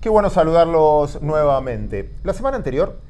Qué bueno saludarlos nuevamente. La semana anterior,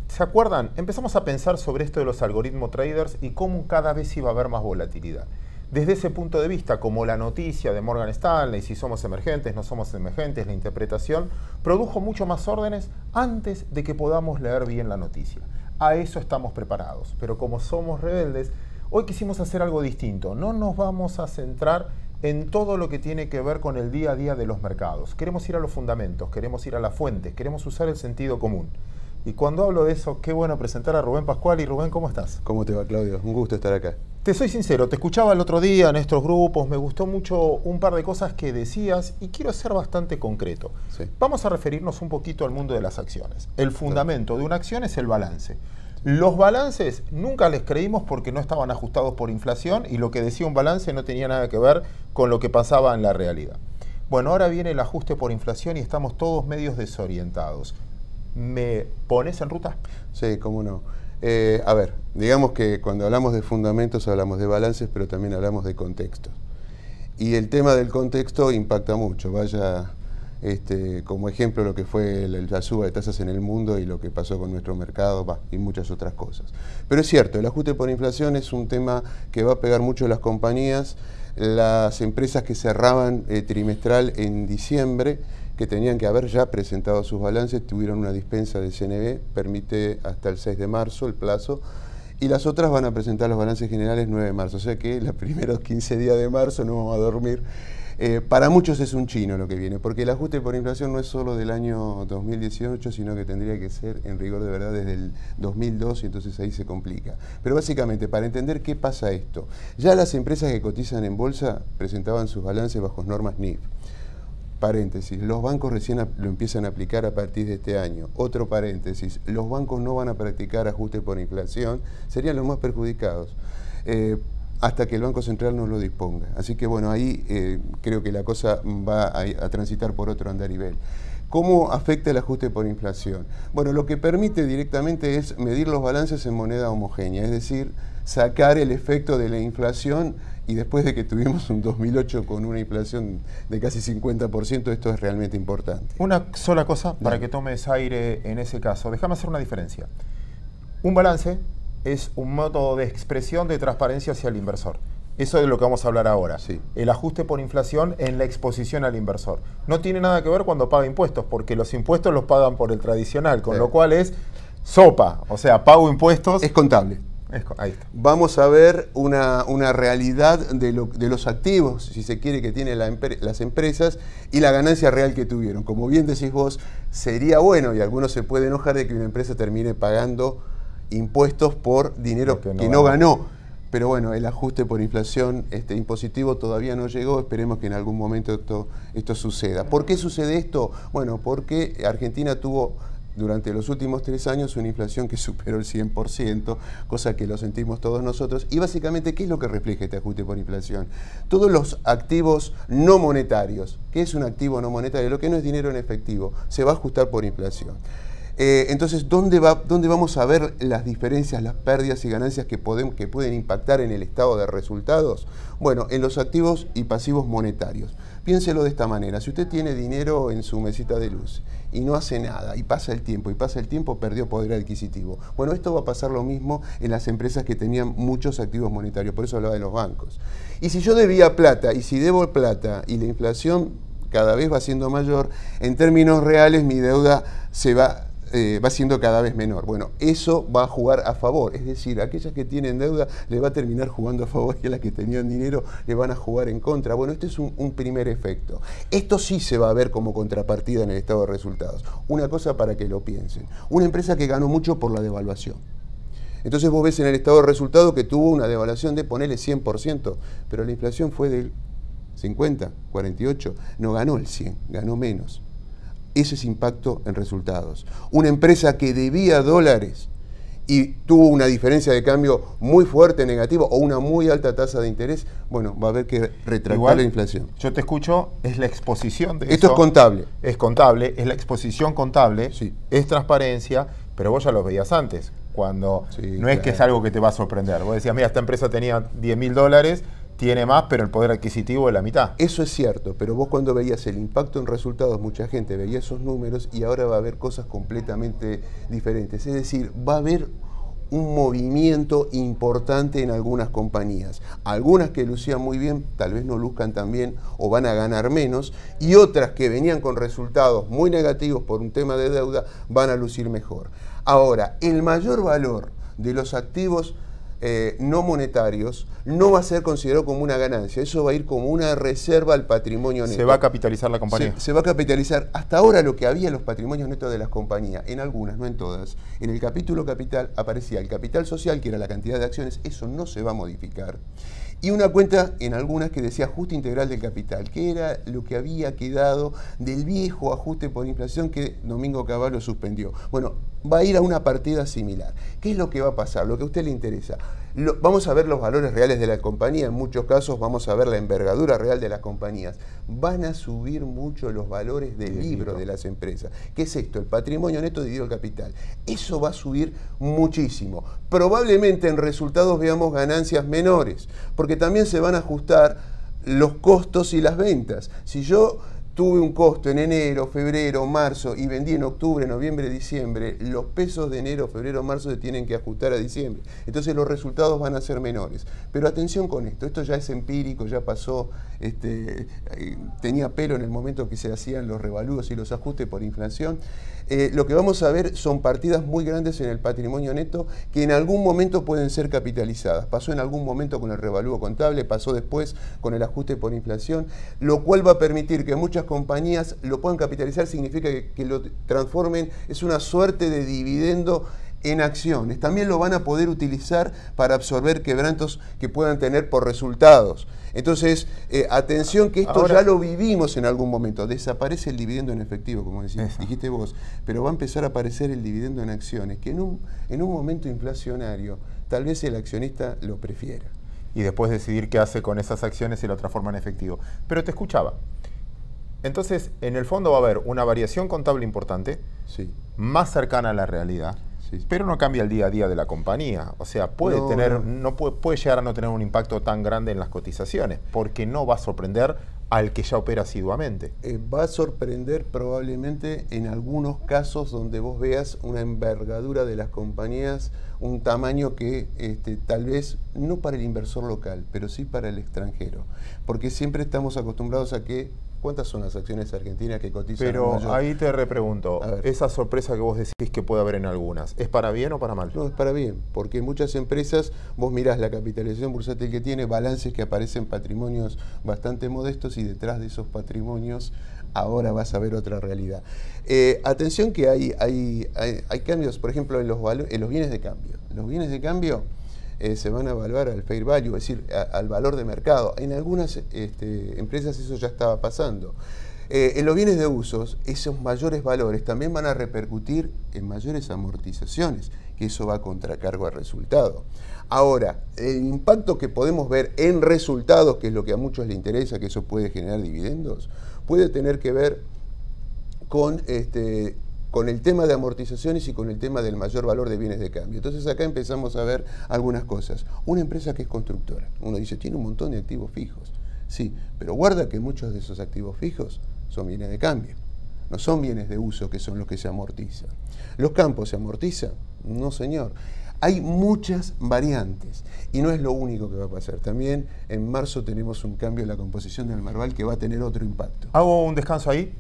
¿se acuerdan? Empezamos a pensar sobre esto de los algoritmos traders y cómo cada vez iba a haber más volatilidad. Desde ese punto de vista, como la noticia de Morgan Stanley, si somos emergentes, no somos emergentes, la interpretación, produjo mucho más órdenes antes de que podamos leer bien la noticia. A eso estamos preparados, pero como somos rebeldes, hoy quisimos hacer algo distinto. No nos vamos a centrar en todo lo que tiene que ver con el día a día de los mercados. Queremos ir a los fundamentos, queremos ir a las fuentes, queremos usar el sentido común. Y cuando hablo de eso, qué bueno presentar a Rubén Pascual. Y Rubén, ¿cómo estás? ¿Cómo te va, Claudio? Un gusto estar acá. Te soy sincero, te escuchaba el otro día en estos grupos, me gustó mucho un par de cosas que decías y quiero ser bastante concreto. Sí. Vamos a referirnos un poquito al mundo de las acciones. El fundamento de una acción es el balance. Los balances nunca les creímos porque no estaban ajustados por inflación y lo que decía un balance no tenía nada que ver con lo que pasaba en la realidad. Bueno, ahora viene el ajuste por inflación y estamos todos medios desorientados. ¿Me pones en ruta? Sí, cómo no. A ver, digamos que cuando hablamos de fundamentos hablamos de balances, pero también hablamos de contextos. Y el tema del contexto impacta mucho. Vaya como ejemplo lo que fue la suba de tasas en el mundo y lo que pasó con nuestro mercado y muchas otras cosas. Pero es cierto, el ajuste por inflación es un tema que va a pegar mucho a las compañías. Las empresas que cerraban trimestral en diciembre, que tenían que haber ya presentado sus balances, tuvieron una dispensa de CNB, permite hasta el 6 de marzo el plazo, y las otras van a presentar los balances generales 9 de marzo, o sea que los primeros 15 días de marzo no vamos a dormir. Para muchos es un chino lo que viene, porque el ajuste por inflación no es solo del año 2018, sino que tendría que ser en rigor de verdad desde el 2002, y entonces ahí se complica. Pero básicamente, para entender qué pasa esto, ya las empresas que cotizan en bolsa presentaban sus balances bajo normas NIF. Paréntesis, los bancos recién lo empiezan a aplicar a partir de este año. Otro paréntesis, los bancos no van a practicar ajuste por inflación, serían los más perjudicados, hasta que el Banco Central no lo disponga. Así que bueno, ahí creo que la cosa va a transitar por otro andarivel. ¿Cómo afecta el ajuste por inflación? Bueno, lo que permite directamente es medir los balances en moneda homogénea, es decir, sacar el efecto de la inflación, y después de que tuvimos un 2008 con una inflación de casi 50%, esto es realmente importante. Una sola cosa para que tomes aire en ese caso. Déjame hacer una diferencia. Un balance es un método de expresión de transparencia hacia el inversor. Eso es de lo que vamos a hablar ahora. Sí. El ajuste por inflación en la exposición al inversor. No tiene nada que ver cuando paga impuestos, porque los impuestos los pagan por el tradicional, con lo cual es sopa, o sea, pago impuestos. Es contable. Ahí está. Vamos a ver una realidad de los activos, si se quiere, que tienen las empresas y la ganancia real que tuvieron. Como bien decís vos, sería bueno, y algunos se pueden enojar de que una empresa termine pagando impuestos por dinero que no ganó. Pero bueno, el ajuste por inflación impositivo todavía no llegó, esperemos que en algún momento esto suceda. ¿Por qué sucede esto? Bueno, porque Argentina tuvo durante los últimos 3 años una inflación que superó el 100%, cosa que lo sentimos todos nosotros. Y básicamente, ¿qué es lo que refleja este ajuste por inflación? Todos los activos no monetarios. ¿Qué es un activo no monetario? Lo que no es dinero en efectivo, se va a ajustar por inflación. Entonces, ¿dónde vamos a ver las diferencias, las pérdidas y ganancias que pueden impactar en el estado de resultados? Bueno, en los activos y pasivos monetarios. Piénselo de esta manera: si usted tiene dinero en su mesita de luz y no hace nada, y pasa el tiempo, perdió poder adquisitivo. Bueno, esto va a pasar lo mismo en las empresas que tenían muchos activos monetarios, por eso hablaba de los bancos. Y si yo debía plata, y si debo plata, y la inflación cada vez va siendo mayor, en términos reales mi deuda va siendo cada vez menor. Bueno, eso va a jugar a favor, es decir, aquellas que tienen deuda le va a terminar jugando a favor, y a las que tenían dinero le van a jugar en contra. Bueno, este es un primer efecto. Esto sí se va a ver como contrapartida en el estado de resultados. Una cosa para que lo piensen: una empresa que ganó mucho por la devaluación. Entonces vos ves en el estado de resultados que tuvo una devaluación de, ponele, 100%, pero la inflación fue del 50, 48, no ganó el 100, ganó menos. Ese es impacto en resultados. Una empresa que debía dólares y tuvo una diferencia de cambio muy fuerte, negativa, o una muy alta tasa de interés, bueno, va a haber que retractar la inflación. Yo te escucho, es la exposición de esto. Es contable. Es contable, es la exposición contable, sí. Es transparencia, pero vos ya lo veías antes, cuando no es que es algo que te va a sorprender. Vos decías, mira, esta empresa tenía $10.000, tiene más, pero el poder adquisitivo es la mitad. Eso es cierto, pero vos cuando veías el impacto en resultados, mucha gente veía esos números y ahora va a haber cosas completamente diferentes. Es decir, va a haber un movimiento importante en algunas compañías. Algunas que lucían muy bien, tal vez no luzcan tan bien o van a ganar menos, y otras que venían con resultados muy negativos por un tema de deuda, van a lucir mejor. Ahora, el mayor valor de los activos no monetarios no va a ser considerado como una ganancia, eso va a ir como una reserva al patrimonio neto. ¿Se va a capitalizar la compañía? Se va a capitalizar. Hasta ahora lo que había en los patrimonios netos de las compañías, en algunas, no en todas, en el capítulo capital aparecía el capital social, que era la cantidad de acciones, eso no se va a modificar. Y una cuenta en algunas que decía ajuste integral del capital, que era lo que había quedado del viejo ajuste por inflación que Domingo Cavallo suspendió. Bueno, va a ir a una partida similar. ¿Qué es lo que va a pasar? Lo que a usted le interesa. Vamos a ver los valores reales de la compañía, en muchos casos vamos a ver la envergadura real de las compañías. Van a subir mucho los valores del libro de las empresas. ¿Qué es esto? El patrimonio neto dividido el capital. Eso va a subir muchísimo. Probablemente en resultados veamos ganancias menores, porque también se van a ajustar los costos y las ventas. Si yo tuve un costo en enero, febrero, marzo y vendí en octubre, noviembre, diciembre, los pesos de enero, febrero, marzo se tienen que ajustar a diciembre. Entonces los resultados van a ser menores. Pero atención con esto ya es empírico, ya pasó, tenía pelo en el momento que se hacían los revalúos y los ajustes por inflación. Lo que vamos a ver son partidas muy grandes en el patrimonio neto que en algún momento pueden ser capitalizadas. Pasó en algún momento con el revalúo contable, pasó después con el ajuste por inflación, lo cual va a permitir que muchas compañías lo puedan capitalizar, significa que lo transformen, es una suerte de dividendo en acciones. También lo van a poder utilizar para absorber quebrantos que puedan tener por resultados. Entonces, atención que esto ahora ya lo vivimos en algún momento. Desaparece el dividendo en efectivo, como dijiste vos, pero va a empezar a aparecer el dividendo en acciones, que en un momento inflacionario tal vez el accionista lo prefiera. Y después decidir qué hace con esas acciones y lo transforma en efectivo. Pero te escuchaba. Entonces, en el fondo va a haber una variación contable importante, sí, más cercana a la realidad, sí, pero no cambia el día a día de la compañía. O sea, puede llegar a no tener un impacto tan grande en las cotizaciones, porque no va a sorprender al que ya opera asiduamente. Va a sorprender probablemente en algunos casos donde vos veas una envergadura de las compañías, un tamaño que tal vez no para el inversor local, pero sí para el extranjero. Porque siempre estamos acostumbrados a que ¿cuántas son las acciones argentinas que cotizan? Pero ahí te repregunto, esa sorpresa que vos decís que puede haber en algunas, ¿es para bien o para mal? No, es para bien, porque muchas empresas, vos mirás la capitalización bursátil que tiene, balances que aparecen patrimonios bastante modestos y detrás de esos patrimonios ahora vas a ver otra realidad. Atención que hay cambios, por ejemplo, en los bienes de cambio. Los bienes de cambio se van a evaluar al fair value, es decir, al valor de mercado. En algunas empresas eso ya estaba pasando. En los bienes de usos, esos mayores valores también van a repercutir en mayores amortizaciones, que eso va a contracargo al resultado. Ahora, el impacto que podemos ver en resultados, que es lo que a muchos les interesa, que eso puede generar dividendos, puede tener que ver con el tema de amortizaciones y con el tema del mayor valor de bienes de cambio. Entonces acá empezamos a ver algunas cosas. Una empresa que es constructora, uno dice, tiene un montón de activos fijos. Sí, pero guarda que muchos de esos activos fijos son bienes de cambio. No son bienes de uso que son los que se amortizan. ¿Los campos se amortizan? No, señor. Hay muchas variantes y no es lo único que va a pasar. También en marzo tenemos un cambio en la composición del Merval que va a tener otro impacto. Hago un descanso ahí.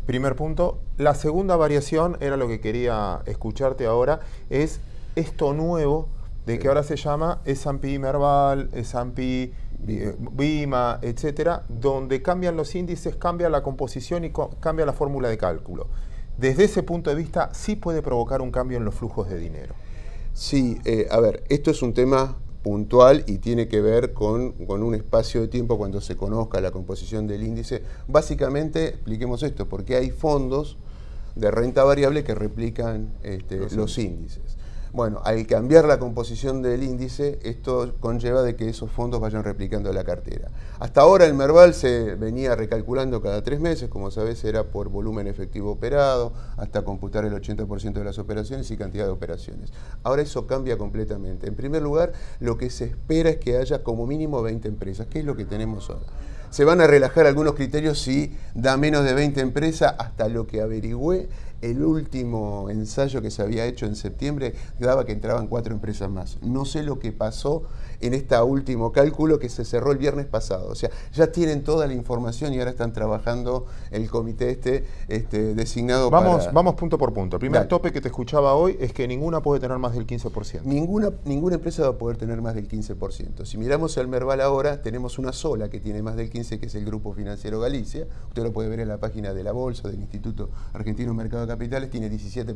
Primer punto. La segunda variación, era lo que quería escucharte ahora, es esto nuevo de que ahora se llama S&P Merval, S&P Bima, etcétera, donde cambian los índices, cambia la composición y cambia la fórmula de cálculo. Desde ese punto de vista, sí puede provocar un cambio en los flujos de dinero. Sí, a ver, esto es un tema puntual y tiene que ver con un espacio de tiempo cuando se conozca la composición del índice. Básicamente, expliquemos esto, porque hay fondos de renta variable que replican los índices. Bueno, al cambiar la composición del índice, esto conlleva de que esos fondos vayan replicando la cartera. Hasta ahora el Merval se venía recalculando cada 3 meses, como sabés era por volumen efectivo operado, hasta computar el 80% de las operaciones y cantidad de operaciones. Ahora eso cambia completamente. En primer lugar, lo que se espera es que haya como mínimo 20 empresas, que es lo que tenemos ahora. Se van a relajar algunos criterios si da menos de 20 empresas, hasta lo que averigüé. El último ensayo que se había hecho en septiembre daba que entraban 4 empresas más. No sé lo que pasó en este último cálculo que se cerró el viernes pasado. O sea, ya tienen toda la información y ahora están trabajando el comité designado Vamos punto por punto. El primer tope que te escuchaba hoy es que ninguna puede tener más del 15%. Ninguna empresa va a poder tener más del 15%. Si miramos el Merval ahora, tenemos una sola que tiene más del 15%, que es el Grupo Financiero Galicia. Usted lo puede ver en la página de la Bolsa, del Instituto Argentino Mercado de Capitales, tiene 17%.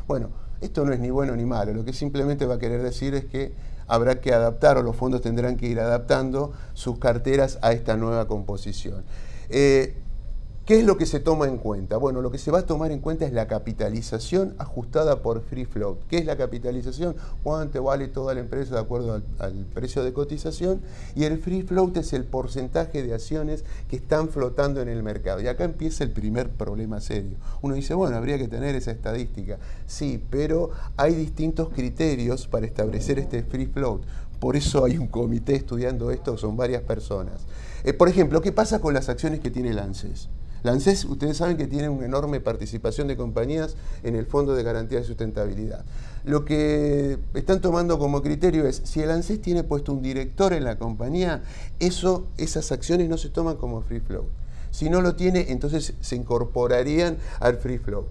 Bueno, esto no es ni bueno ni malo. Lo que simplemente va a querer decir es que habrá que adaptar, o los fondos tendrán que ir adaptando sus carteras a esta nueva composición. ¿Qué es lo que se toma en cuenta? Bueno, lo que se va a tomar en cuenta es la capitalización ajustada por free float. ¿Qué es la capitalización? ¿Cuánto vale toda la empresa de acuerdo al precio de cotización? Y el free float es el porcentaje de acciones que están flotando en el mercado. Y acá empieza el primer problema serio. Uno dice, bueno, habría que tener esa estadística. Sí, pero hay distintos criterios para establecer este free float. Por eso hay un comité estudiando esto, son varias personas. Por ejemplo, ¿qué pasa con las acciones que tiene el ANSES? La ANSES, ustedes saben que tiene una enorme participación de compañías en el Fondo de Garantía de Sustentabilidad. Lo que están tomando como criterio es, si el ANSES tiene puesto un director en la compañía, esas acciones no se toman como free float. Si no lo tiene, entonces se incorporarían al free float.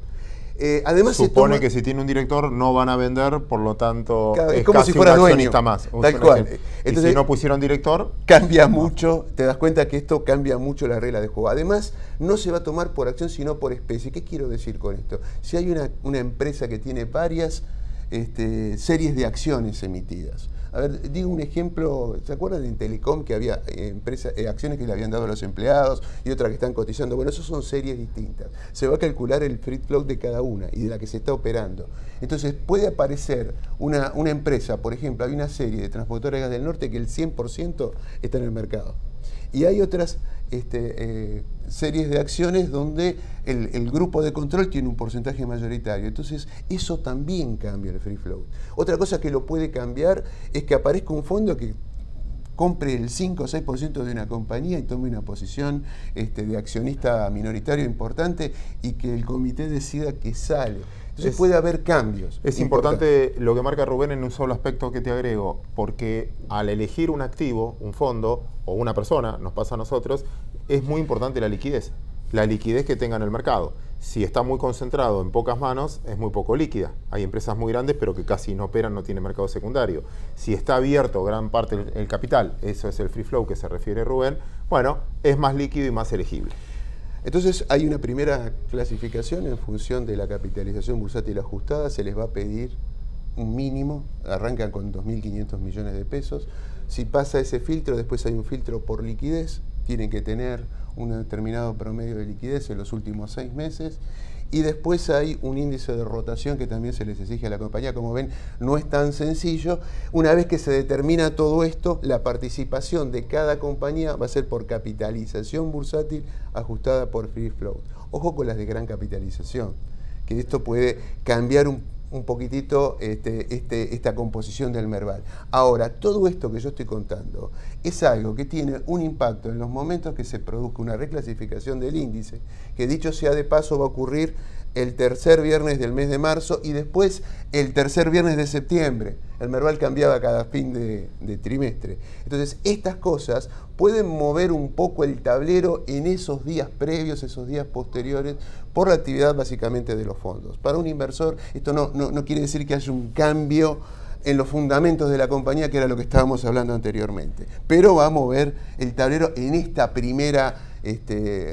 Además supone que si tiene un director no van a vender, por lo tanto es como si fuera dueño, más. Tal cual. Entonces, y si no pusieron director, cambia mucho, te das cuenta que esto cambia mucho la regla de juego. Además, no se va a tomar por acción sino por especie. ¿Qué quiero decir con esto? Si hay una empresa que tiene varias series de acciones emitidas. A ver, digo un ejemplo, ¿se acuerdan de Telecom que había acciones que le habían dado a los empleados y otras que están cotizando? Bueno, eso son series distintas. Se va a calcular el free float de cada una y de la que se está operando. Entonces puede aparecer una empresa, por ejemplo, hay una serie de transportadores de gas del norte que el 100% está en el mercado. Y hay otras series de acciones donde el grupo de control tiene un porcentaje mayoritario. Entonces, eso también cambia el free float. Otra cosa que lo puede cambiar es que aparezca un fondo que compre el 5 o 6% de una compañía y tome una posición de accionista minoritario importante y que el comité decida que sale. Entonces puede haber cambios. Es importante lo que marca Rubén en un solo aspecto que te agrego, porque al elegir un activo, un fondo o una persona, nos pasa a nosotros, es muy importante la liquidez que tenga en el mercado. Si está muy concentrado en pocas manos, es muy poco líquida. Hay empresas muy grandes, pero que casi no operan, no tienen mercado secundario. Si está abierto gran parte del capital, eso es el free flow que se refiere Rubén, bueno, es más líquido y más elegible. Entonces hay una primera clasificación en función de la capitalización bursátil ajustada, se les va a pedir un mínimo, arrancan con 2.500 millones de pesos. Si pasa ese filtro, después hay un filtro por liquidez, tienen que tener un determinado promedio de liquidez en los últimos 6 meses. Y después hay un índice de rotación que también se les exige a la compañía. Como ven, no es tan sencillo. Una vez que se determina todo esto, la participación de cada compañía va a ser por capitalización bursátil ajustada por free float. Ojo con las de gran capitalización, que esto puede cambiar un poquitito esta composición del Merval. Ahora, todo esto que yo estoy contando es algo que tiene un impacto en los momentos que se produzca una reclasificación del índice, que dicho sea de paso va a ocurrir el tercer viernes del mes de marzo y después el tercer viernes de septiembre. El Merval cambiaba cada fin de trimestre. Entonces, estas cosas pueden mover un poco el tablero en esos días previos, esos días posteriores, por la actividad básicamente de los fondos. Para un inversor, esto no quiere decir que haya un cambio en los fundamentos de la compañía, que era lo que estábamos hablando anteriormente. Pero va a mover el tablero en esta primera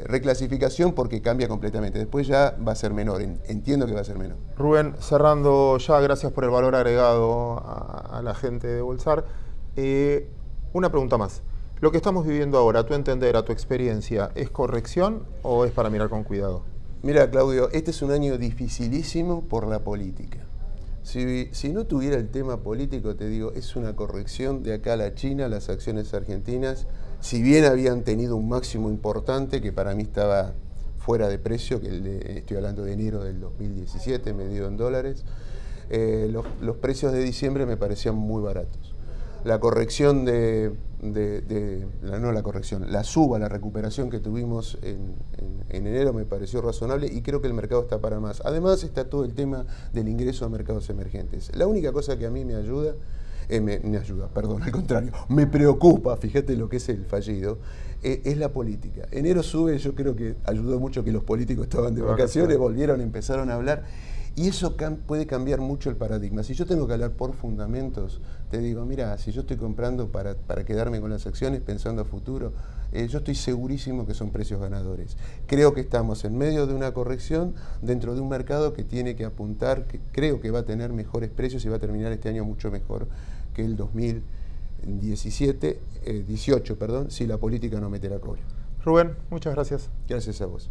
reclasificación porque cambia completamente. Después ya va a ser menor, entiendo que va a ser menor. Rubén, cerrando ya, gracias por el valor agregado a la gente de Bolsar. Una pregunta más. Lo que estamos viviendo ahora, a tu entender, a tu experiencia, ¿es corrección o es para mirar con cuidado? Mira, Claudio, este es un año dificilísimo por la política. Si no tuviera el tema político, te digo, es una corrección de acá a la China. Las acciones argentinas, si bien habían tenido un máximo importante, que para mí estaba fuera de precio, estoy hablando de enero del 2017, medido en dólares, los precios de diciembre me parecían muy baratos. La corrección la suba, la recuperación que tuvimos en enero me pareció razonable y creo que el mercado está para más. Además está todo el tema del ingreso a mercados emergentes. La única cosa que a mí me ayuda, al contrario, me preocupa, fíjate lo que es el fallido, es la política. Enero sube, yo creo que ayudó mucho que los políticos estaban de vacaciones, volvieron, empezaron a hablar. Y eso puede cambiar mucho el paradigma. Si yo tengo que hablar por fundamentos, te digo, mira, si yo estoy comprando para quedarme con las acciones pensando a futuro, yo estoy segurísimo que son precios ganadores. Creo que estamos en medio de una corrección dentro de un mercado que tiene que apuntar, que creo que va a tener mejores precios y va a terminar este año mucho mejor que el 2018, si la política no mete la cola. Rubén, muchas gracias. Gracias a vos.